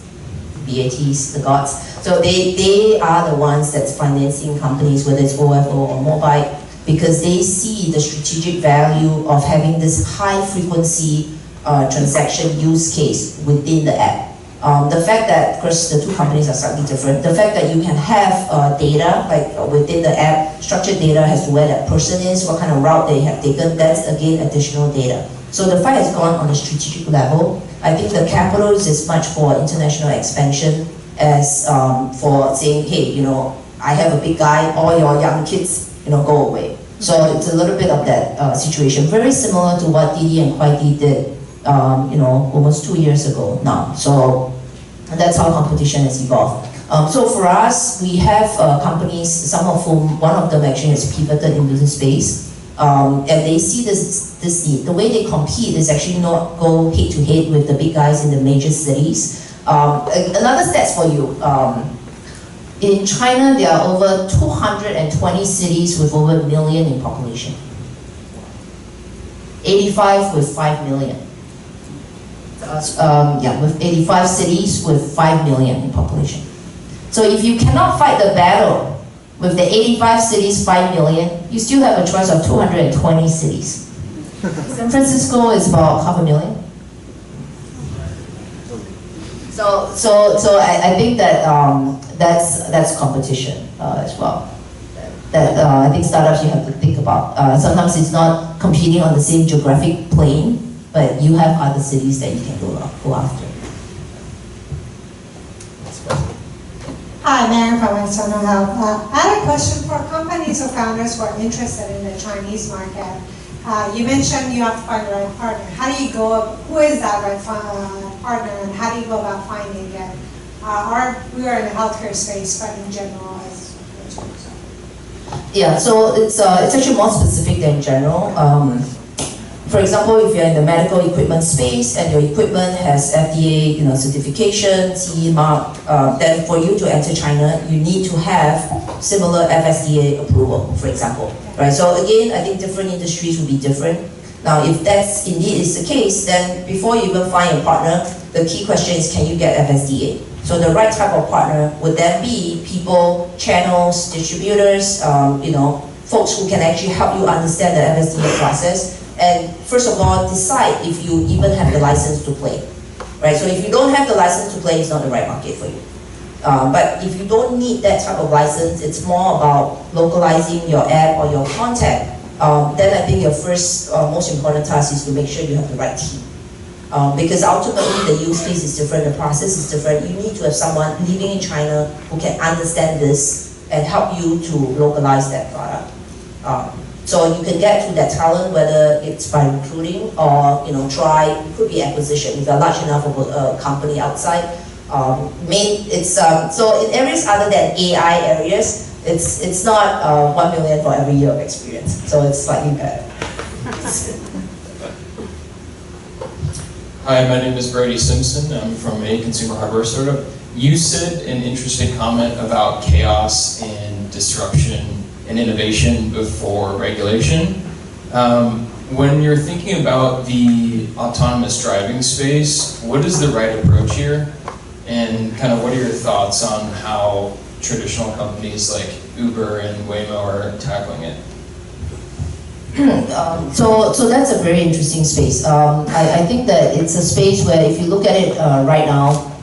BATs, the gods. So they are the ones that's financing companies, whether it's OFO or Mobile, because they see the strategic value of having this high frequency transaction use case within the app. The fact that, of course, the two companies are slightly different. The fact that you can have data, like within the app, structured data as to where that person is, what kind of route they have taken, that's again additional data. So the fight has gone on a strategic level. I think the capital is as much for international expansion as for saying, hey, I have a big guy, all your young kids, go away. So it's a little bit of that situation, very similar to what Didi and Kuaidi did, almost 2 years ago now. So that's how competition has evolved. So for us, we have companies, some of whom, one of them actually has pivoted into the space, and they see this need. The way they compete is actually not go head to head with the big guys in the major cities. Another stats for you. In China, there are over 220 cities with over 1 million in population. 85 with 5 million. With 85 cities with 5 million in population. So if you cannot fight the battle with the 85 cities, 5 million, you still have a choice of 220 cities. San Francisco is about 500,000. So I think that that's competition as well. That I think startups you have to think about. Sometimes it's not competing on the same geographic plane, but you have other cities that you can go after. Hi, Mary from External Health. I had a question for companies or founders who are interested in the Chinese market. You mentioned you have to find the right partner. How do you go? Who is that right partner, and how do you go about finding it? We are in the healthcare space, but in general, yeah. So it's actually more specific than general. For example, if you're in the medical equipment space and your equipment has FDA, certification, CE mark, then for you to enter China, you need to have similar FSDA approval, for example, right? So again, I think different industries will be different. Now, if that's indeed is the case, then before you even find a partner, the key question is, can you get FSDA? So the right type of partner would then be people, channels, distributors, folks who can actually help you understand the FSDA process. And first of all, decide if you even have the license to play, right? So if you don't have the license to play, it's not the right market for you. But if you don't need that type of license, it's more about localizing your app or your content, then I think your first most important task is to make sure you have the right team. Because ultimately the use case is different, the process is different. You need to have someone living in China who can understand this and help you to localize that product. So you can get to that talent, whether it's by recruiting or it could be acquisition. If you're large enough of a company outside, so in areas other than AI areas, it's not 1 million for every year of experience. So it's slightly better. Hi, my name is Brady Simpson. I'm from a consumer hardware startup. You said an interesting comment about chaos and disruption and innovation before regulation. When you're thinking about the autonomous driving space, what is the right approach here? And kind of what are your thoughts on how traditional companies like Uber and Waymo are tackling it? So that's a very interesting space. I think that it's a space where if you look at it right now,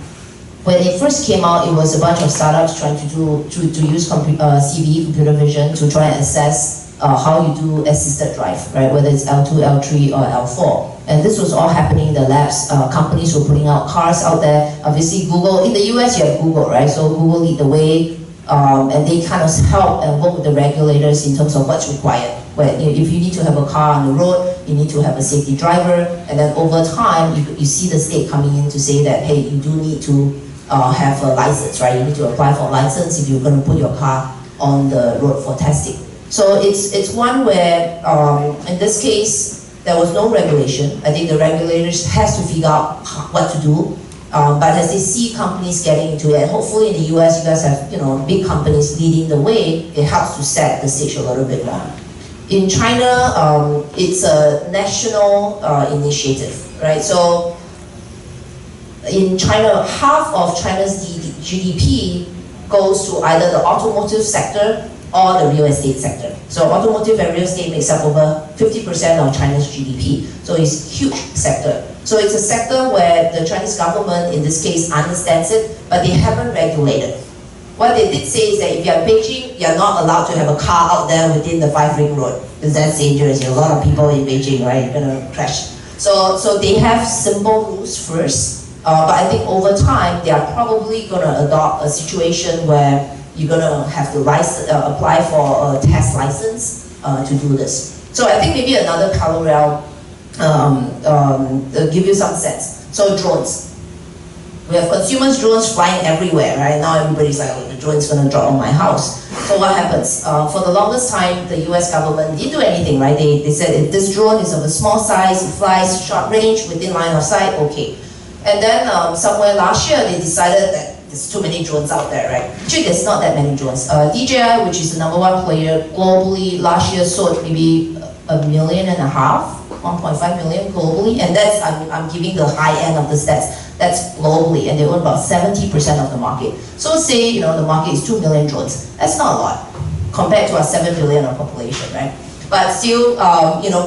when it first came out, it was a bunch of startups trying to use CVE, computer vision, to try and assess how you do assisted drive, right? Whether it's L2, L3, or L4. And this was all happening in the labs. Companies were putting out cars out there. Obviously, Google, in the US, you have Google, right? So Google lead the way, and they kind of help and work with the regulators in terms of what's required. Where if you need to have a car on the road, you need to have a safety driver, and then over time, you see the state coming in to say that, hey, you do need to have a license, right? You need to apply for a license if you're going to put your car on the road for testing. So it's one where, in this case, there was no regulation. I think the regulators has to figure out what to do. But as they see companies getting into it, and hopefully in the US, you guys have big companies leading the way, it helps to set the stage a little bit more. In China, it's a national initiative, right? So in China, half of China's GDP goes to either the automotive sector or the real estate sector. So automotive and real estate makes up over 50% of China's GDP. So it's a huge sector. So it's a sector where the Chinese government, in this case, understands it, but they haven't regulated. What they did say is that if you're Beijing, you're not allowed to have a car out there within the 5-ring road, because that's dangerous. There are a lot of people in Beijing, right? You're gonna crash. So they have simple rules first, but I think over time, they are probably gonna adopt a situation where you're gonna have to apply for a test license to do this. So I think maybe another parallel, give you some sense. So drones. We have consumers' drones flying everywhere, right? Now everybody's like, oh, the drone's gonna drop on my house. So what happens? For the longest time, the US government didn't do anything, right? They said if this drone is of a small size, it flies short range, within line of sight, okay. And then somewhere last year, they decided that there's too many drones out there, right? Actually, there's not that many drones. DJI, which is the #1 player globally, last year sold maybe 1.5 million, 1.5 million globally, and that's, I'm giving the high end of the stats. That's globally, and they own about 70% of the market. So say, the market is 2 million drones. That's not a lot compared to our 7 billion of population, right? But still,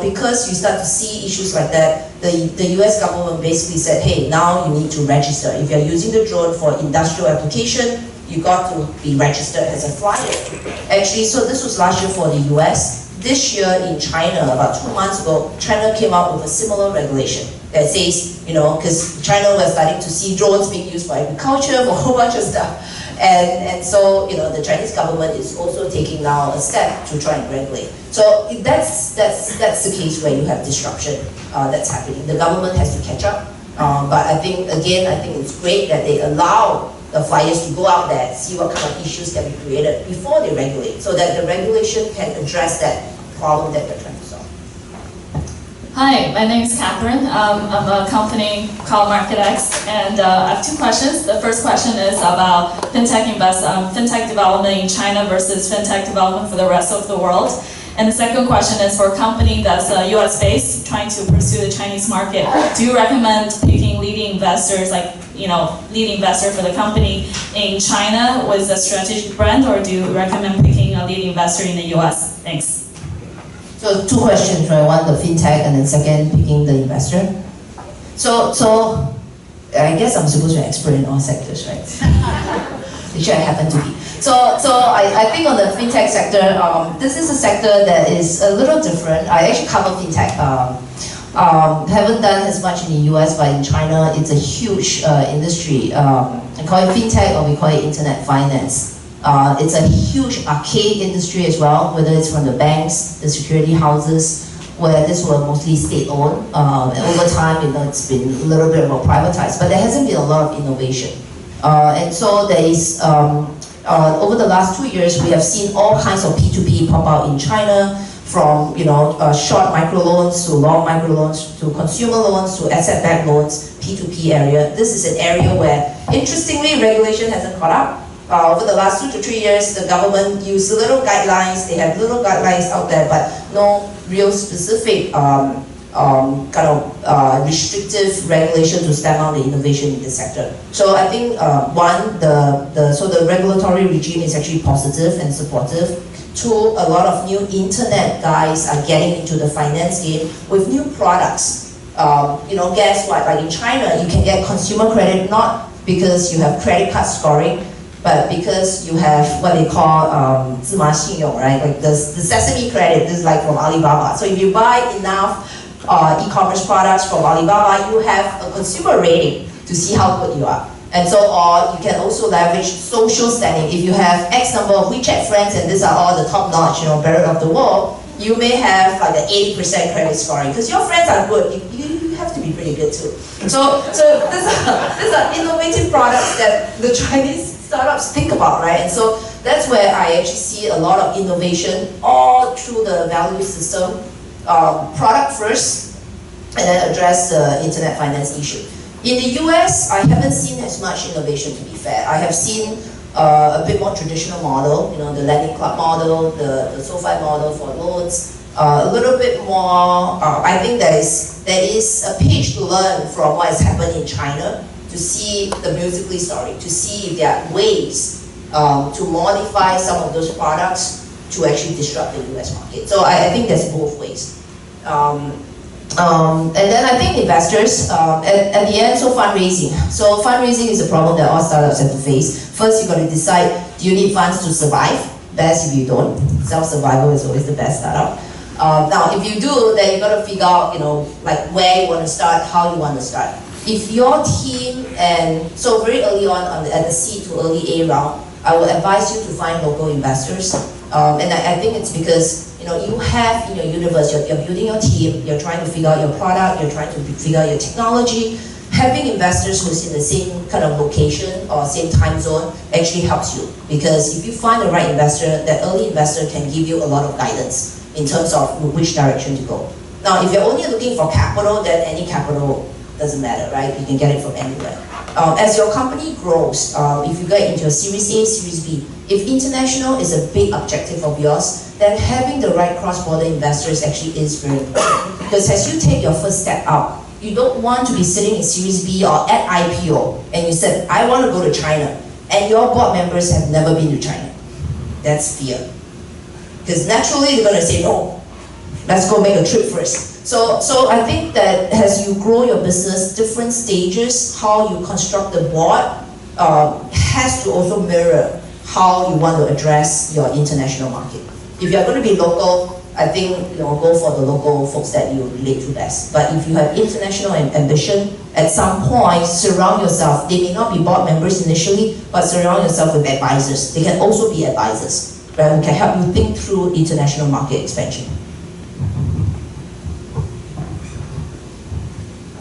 because you start to see issues like that, the US government basically said, hey, now you need to register. If you're using the drone for industrial application, you got to be registered as a flyer. Actually, so this was last year for the US. This year in China, about 2 months ago, China came out with a similar regulation that says, because China was starting to see drones being used for agriculture, for a whole bunch of stuff. And so, the Chinese government is also taking now a step to try and regulate. So that's the case where you have disruption that's happening. The government has to catch up. But I think it's great that they allow the flyers to go out there, see what kind of issues can be created before they regulate, so that the regulation can address that problem that they're trying to solve. Hi, my name is Catherine. I'm a company called MarketX, and I have 2 questions. The first question is about fintech development in China versus fintech development for the rest of the world. And the second question is for a company that's US based, trying to pursue the Chinese market, do you recommend picking leading investors, like, lead investor for the company in China with a strategic brand, or do you recommend picking a lead investor in the US? Thanks. So two questions, right? One, the fintech, and then second, picking the investor. So I guess I'm supposed to be an expert in all sectors, right? Which I happen to be. So I think on the fintech sector, this is a sector that is a little different. I actually cover fintech. Haven't done as much in the US, but in China, it's a huge industry. We call it fintech, or we call it internet finance. It's a huge arcade industry as well, whether it's from the banks, the security houses, where this were mostly state-owned. And over time, it's been a little bit more privatized, but there hasn't been a lot of innovation. And so there is, over the last 2 years, we have seen all kinds of P2P pop out in China, from short microloans to long microloans to consumer loans to asset-backed loans, P2P area. This is an area where, interestingly, regulation hasn't caught up. Over the last 2 to 3 years, the government used little guidelines. They have little guidelines out there, but no real specific restrictive regulation to stem out the innovation in this sector. So I think the regulatory regime is actually positive and supportive. Two, a lot of new internet guys are getting into the finance game with new products. Guess what? Like in China, you can get consumer credit not because you have credit card scoring, but because you have what they call 芝麻信用, right? Like the Sesame credit, this is like from Alibaba. So if you buy enough e-commerce products from Alibaba, you have a consumer rating to see how good you are. And so, or you can also leverage social standing. If you have X number of WeChat friends, and these are all the top-notch, Barrett of the world, you may have like an 80% credit scoring because your friends are good. You have to be pretty good too. So these are innovative products that the Chinese startups think about, right? And so that's where I actually see a lot of innovation all through the value system. Product first, and then address the internet finance issue. In the US, I haven't seen as much innovation, to be fair. I have seen a bit more traditional model, the lending club model, the SoFi model for loans, a little bit more, I think there is a page to learn from what has happened in China to see the Musical.ly story, to see if there are ways to modify some of those products to actually disrupt the US market. So I think there's both ways. And then I think investors, at the end, so fundraising. So fundraising is a problem that all startups have to face. First, you've got to decide, do you need funds to survive? Best if you don't. Self-survival is always the best startup. Now, if you do, then you've got to figure out, like where you want to start, how you want to start. If your team, and so very early on at the C to early A round, I would advise you to find local investors. And I think it's because you have in your universe, you're building your team, you're trying to figure out your product, you're trying to figure out your technology. Having investors who's in the same kind of location or same time zone actually helps you. Because if you find the right investor, that early investor can give you a lot of guidance in terms of which direction to go. Now, if you're only looking for capital, then any capital doesn't matter, right? You can get it from anywhere. As your company grows, if you get into a Series A, Series B, if international is a big objective of yours, then having the right cross-border investors actually is very important. Because as you take your first step out, you don't want to be sitting in Series B or at IPO, and you said, I want to go to China, and your board members have never been to China. That's fear. Because naturally, they're going to say, no, let's go make a trip first. So I think that as you grow your business, different stages, how you construct the board has to also mirror how you want to address your international market. If you're going to be local, I think go for the local folks that you relate to best. But if you have international ambition, at some point, surround yourself. They may not be board members initially, but surround yourself with advisors. They can also be advisors, right, who can help you think through international market expansion.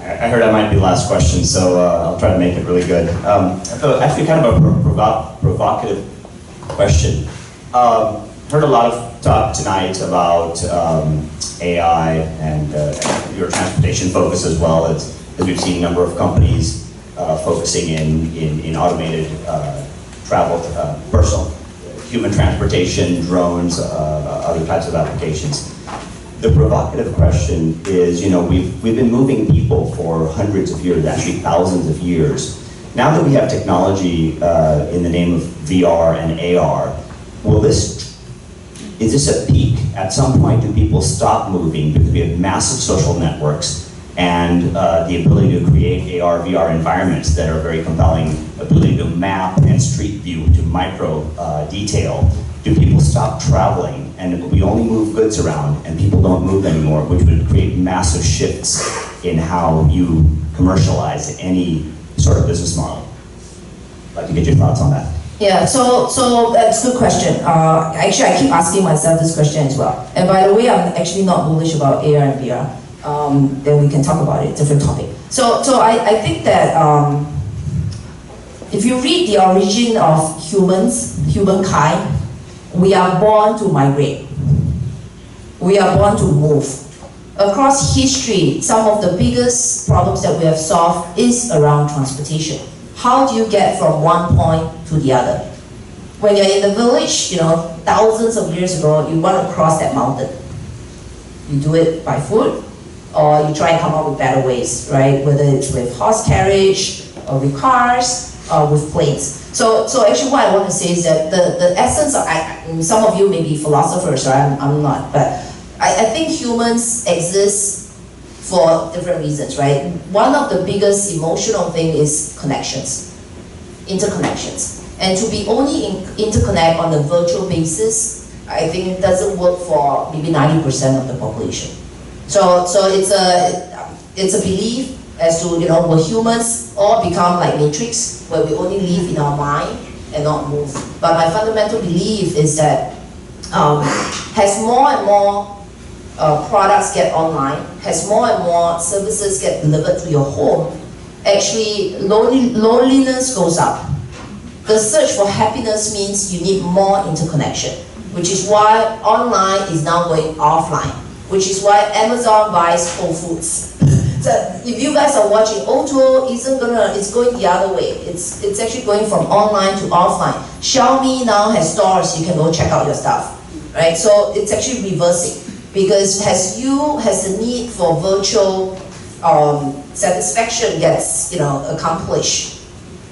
I heard that might be the last question, so I'll try to make it really good. Actually, kind of a provocative question. Heard a lot of talk tonight about AI and your transportation focus as well, as we've seen a number of companies focusing in automated travel, personal human transportation, drones, other types of applications. The provocative question is, we've been moving people for hundreds of years, actually thousands of years. Now that we have technology in the name of VR and AR, is this a peak? At some point, do people stop moving because we have massive social networks and the ability to create AR, VR environments that are very compelling, ability to map and street view to micro detail? Do people stop traveling and we only move goods around and people don't move anymore, which would create massive shifts in how you commercialize any sort of business model? I'd like to get your thoughts on that. Yeah, so that's a good question. Actually, I keep asking myself this question as well. And by the way, I'm actually not bullish about AR and VR. Then we can talk about it, different topic. So I think that if you read the origin of humankind, we are born to migrate. We are born to move. Across history, some of the biggest problems that we have solved is around transportation. How do you get from one point to the other? When you're in the village, thousands of years ago, you want to cross that mountain. You do it by foot, or you try and come up with better ways, right? Whether it's with horse carriage, or with cars, or with planes. So actually what I want to say is that the essence of, some of you may be philosophers, right? I'm not, but I think humans exist for different reasons, right? One of the biggest emotional thing is connections, interconnections. And to be only interconnect on a virtual basis, I think it doesn't work for maybe 90% of the population. So it's a belief as to, will humans all become like Matrix, where we only live in our mind and not move. But my fundamental belief is that as more and more products get online, as more and more services get delivered to your home, actually loneliness goes up. The search for happiness means you need more interconnection, which is why online is now going offline, which is why Amazon buys Whole Foods. So if you guys are watching, O2O it's going the other way. It's actually going from online to offline. Xiaomi now has stores, you can go check out your stuff, right? So it's actually reversing, because as the need for virtual satisfaction gets accomplished,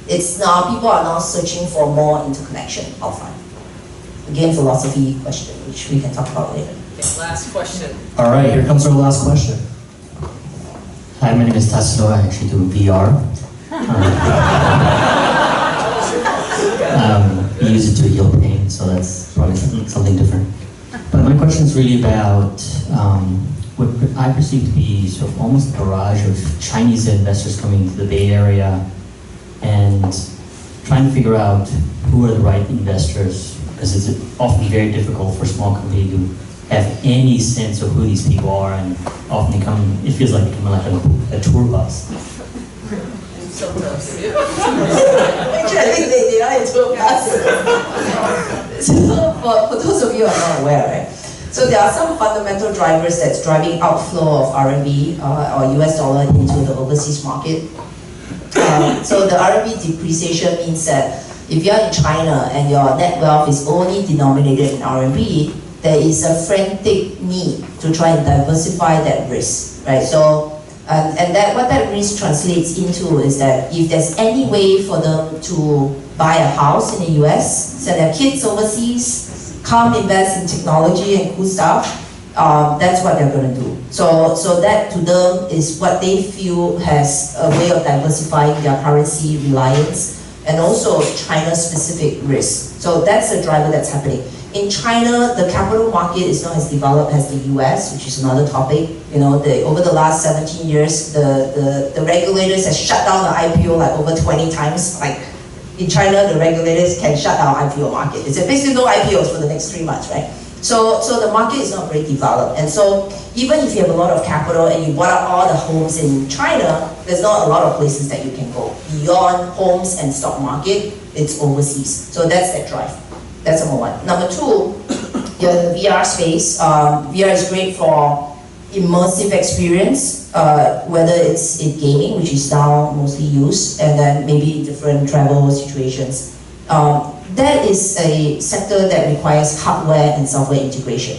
people are now searching for more interconnection offline. Again, philosophy question, which we can talk about later. Okay, last question. All right, here comes our last question. Hi, my name is Tassilo. I actually do VR. We use it to heal pain, so that's probably something different. But my question is really about what I perceive to be sort of almost a barrage of Chinese investors coming to the Bay Area and trying to figure out who are the right investors, because it's often very difficult for a small company to have any sense of who these people are, and often it feels like they come like a tour bus. Sometimes. Actually, I think they are a tour bus. So for those of you who are not aware, right? So there are some fundamental drivers that's driving outflow of RMB or US dollar into the overseas market. So the RMB depreciation means that if you're in China and your net wealth is only denominated in RMB, there is a frantic need to try and diversify that risk, right? So, what that risk translates into is that if there's any way for them to buy a house in the US, send their kids overseas, come invest in technology and cool stuff, that's what they're going to do. So that to them is what they feel has a way of diversifying their currency reliance and also China-specific risk. So that's the driver that's happening. In China, the capital market is not as developed as the US, which is another topic. Over the last 17 years, the regulators have shut down the IPO like over 20 times. Like in China, the regulators can shut down IPO market. It's basically no IPOs for the next 3 months, right? So the market is not very developed. And so even if you have a lot of capital and you bought up all the homes in China, there's not a lot of places that you can go. Beyond homes and stock market, it's overseas. So that's that drive. That's number one. Number two, you're in the VR space. VR is great for immersive experience, whether it's in gaming, which is now mostly used, and then maybe in different travel situations. That is a sector that requires hardware and software integration.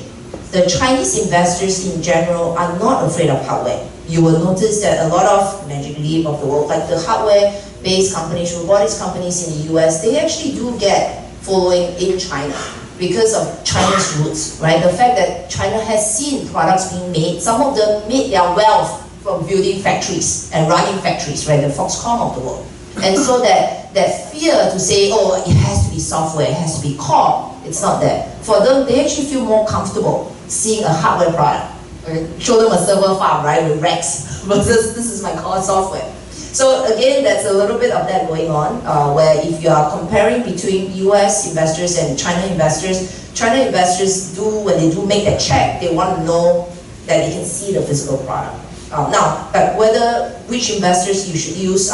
The Chinese investors in general are not afraid of hardware. You will notice that a lot of Magic Leap of the world, like the hardware-based companies, robotics companies in the US, they actually do get following in China because of China's roots, right? The fact that China has seen products being made, some of them made their wealth from building factories and running factories, right? The Foxconn of the world. And so that fear to say, oh, it has to be software, it has to be core, it's not there. For them, they actually feel more comfortable seeing a hardware product. Show them a server farm, right, with racks, versus this is my core software. So again, that's a little bit of that going on, where if you are comparing between US investors and China investors do, when they do make that check, they want to know that they can see the physical product. Now, but which investors you should use,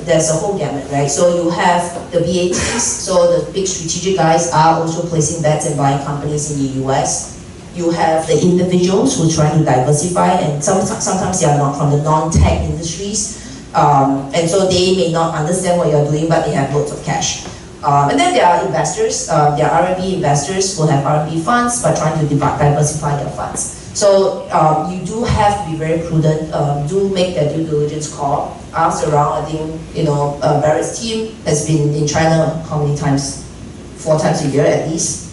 there's a whole gamut, right? So you have the BATs, so the big strategic guys are also placing bets and buying companies in the US. You have the individuals who are trying to diversify, and sometimes they are not from the non-tech industries, and so they may not understand what you're doing, but they have loads of cash. And then there are investors, there are R&B investors who have R&B funds, but trying to diversify their funds. So you do have to be very prudent, do make that due diligence call, ask around. I think, Barrett's team has been in China how many times? 4 times a year at least.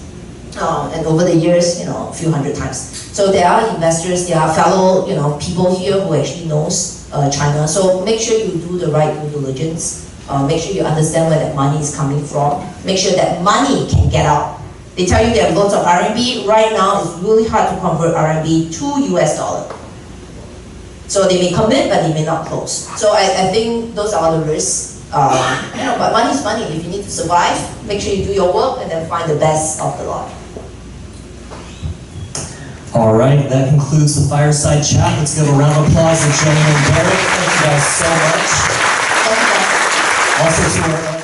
And over the years, a few hundred times. So there are investors, there are fellow, people here who actually knows China. So make sure you do the right due diligence. Make sure you understand where that money is coming from. Make sure that money can get out. They tell you they have loads of RMB. Right now, it's really hard to convert RMB to US dollar. So they may commit, but they may not close. So I think those are the risks. But money is money. If you need to survive, make sure you do your work and then find the best of the lot. All right, that concludes the fireside chat. Let's give a round of applause to Jenny and Barrett. Thank you guys so much. Thank you. Also to our